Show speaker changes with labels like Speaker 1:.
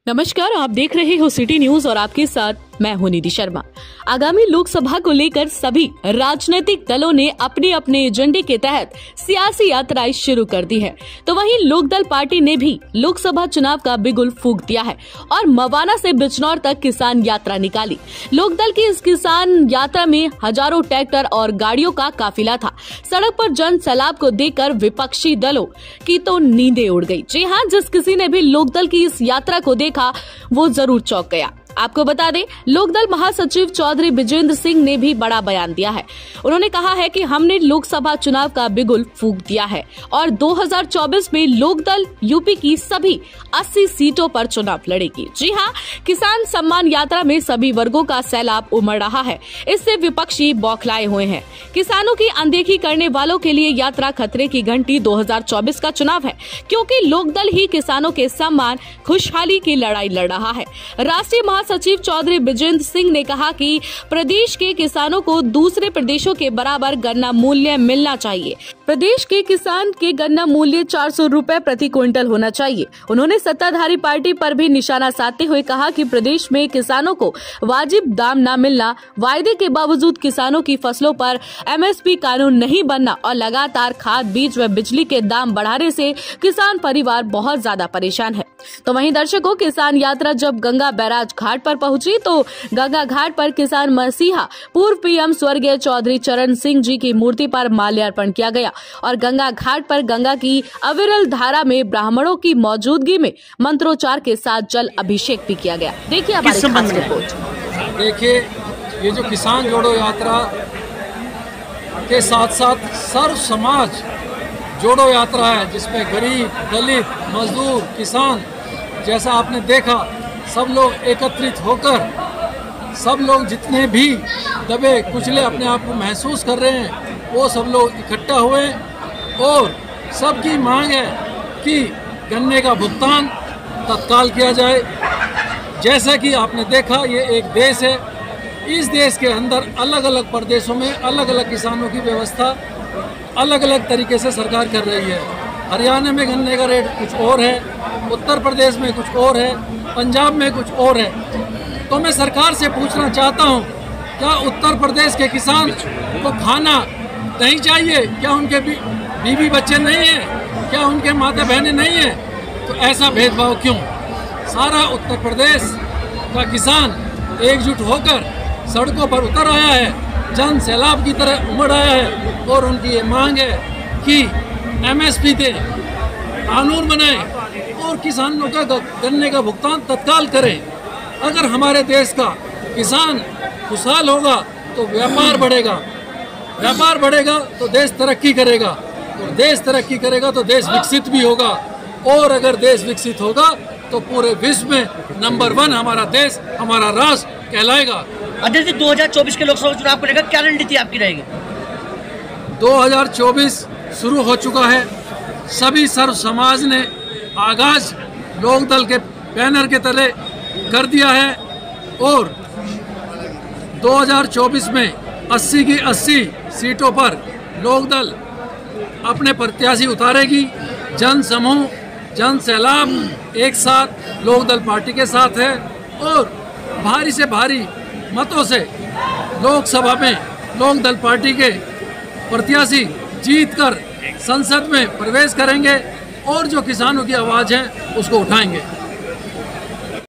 Speaker 1: नमस्कार, आप देख रहे हो सिटी न्यूज और आपके साथ मैं हूं निधि शर्मा। आगामी लोकसभा को लेकर सभी राजनीतिक दलों ने अपने अपने एजेंडे के तहत सियासी यात्राएं शुरू कर दी है, तो वहीं लोकदल पार्टी ने भी लोकसभा चुनाव का बिगुल फूंक दिया है और मवाना से बिजनौर तक किसान यात्रा निकाली। लोकदल की इस किसान यात्रा में हजारों ट्रैक्टर और गाड़ियों का काफिला था। सड़क पर जन सैलाब को देखकर विपक्षी दलों की तो नींदें उड़ गई। जी हां, जिस किसी ने भी लोकदल की इस यात्रा को देखा वो जरूर चौंक गया। आपको बता दें, लोकदल महासचिव चौधरी बिजेंद्र सिंह ने भी बड़ा बयान दिया है। उन्होंने कहा है कि हमने लोकसभा चुनाव का बिगुल फूंक दिया है और 2024 में लोकदल यूपी की सभी 80 सीटों पर चुनाव लड़ेगी। जी हां, किसान सम्मान यात्रा में सभी वर्गों का सैलाब उमड़ रहा है। इससे विपक्षी बौखलाए हुए हैं। किसानों की अनदेखी करने वालों के लिए यात्रा खतरे की घंटी 2024 का चुनाव है, क्योंकि लोकदल ही किसानों के सम्मान खुशहाली की लड़ाई लड़ रहा है। राष्ट्रीय सचिव चौधरी बिजेंद्र सिंह ने कहा कि प्रदेश के किसानों को दूसरे प्रदेशों के बराबर गन्ना मूल्य मिलना चाहिए। प्रदेश के किसान के गन्ना मूल्य 400 रुपए प्रति क्विंटल होना चाहिए। उन्होंने सत्ताधारी पार्टी पर भी निशाना साधते हुए कहा कि प्रदेश में किसानों को वाजिब दाम न मिलना, वायदे के बावजूद किसानों की फसलों पर MSP कानून नहीं बनना और लगातार खाद, बीज व बिजली के दाम बढ़ाने से किसान परिवार बहुत ज्यादा परेशान है। तो वहीं दर्शकों, किसान यात्रा जब गंगा बैराज घाट पर पहुंची तो गंगा घाट पर किसान मसीहा पूर्व PM स्वर्गीय चौधरी चरण सिंह जी की मूर्ति पर माल्यार्पण किया गया और गंगा घाट पर गंगा की अविरल धारा में ब्राह्मणों की मौजूदगी में मंत्रोच्चार के साथ जल अभिषेक भी किया गया। देखिए हमारी खास रिपोर्ट।
Speaker 2: देखिए, ये जो किसान जोड़ो यात्रा के साथ साथ सर्व समाज जोड़ो यात्रा है, जिसमें गरीब, दलित, मजदूर, किसान, जैसा आपने देखा, सब लोग एकत्रित होकर, सब लोग जितने भी दबे कुचले अपने आप को महसूस कर रहे हैं, वो सब लोग इकट्ठा हुए और सबकी मांग है कि गन्ने का भुगतान तत्काल किया जाए। जैसा कि आपने देखा, ये एक देश है। इस देश के अंदर अलग अलग प्रदेशों में अलग अलग किसानों की व्यवस्था अलग अलग तरीके से सरकार कर रही है। हरियाणा में गन्ने का रेट कुछ और है, उत्तर प्रदेश में कुछ और है, पंजाब में कुछ और है। तो मैं सरकार से पूछना चाहता हूँ, क्या उत्तर प्रदेश के किसान को खाना नहीं चाहिए? क्या उनके बीवी बच्चे नहीं हैं? क्या उनके माता बहनें नहीं हैं? तो ऐसा भेदभाव क्यों? सारा उत्तर प्रदेश का किसान एकजुट होकर सड़कों पर उतर आया है, जन सैलाब की तरह उमड़ आया है और उनकी ये मांग है कि MSP दे, कानून बनाए और किसानों का गन्ने का भुगतान तत्काल करें। अगर हमारे देश का किसान खुशहाल होगा तो व्यापार बढ़ेगा, व्यापार बढ़ेगा तो देश तरक्की करेगा और देश तरक्की करेगा तो देश विकसित भी होगा और अगर देश विकसित होगा तो पूरे विश्व में नंबर 1 हमारा देश, हमारा राष्ट्र कहलाएगा।
Speaker 3: अध्यक्ष, 2024 के लोकसभा चुनाव को लेकर क्या रणनीति आपकी रहेगी?
Speaker 2: 2024 शुरू हो चुका है। सभी सर्व समाज ने आगाज लोकदल के बैनर के तले कर दिया है और 2024 में 80 की 80 सीटों पर लोकदल अपने प्रत्याशी उतारेगी। जन समूह, जन सैलाब एक साथ लोकदल पार्टी के साथ है और भारी से भारी मतों से लोकसभा में लोकदल पार्टी के प्रत्याशी जीतकर संसद में प्रवेश करेंगे और जो किसानों की आवाज़ है उसको उठाएंगे।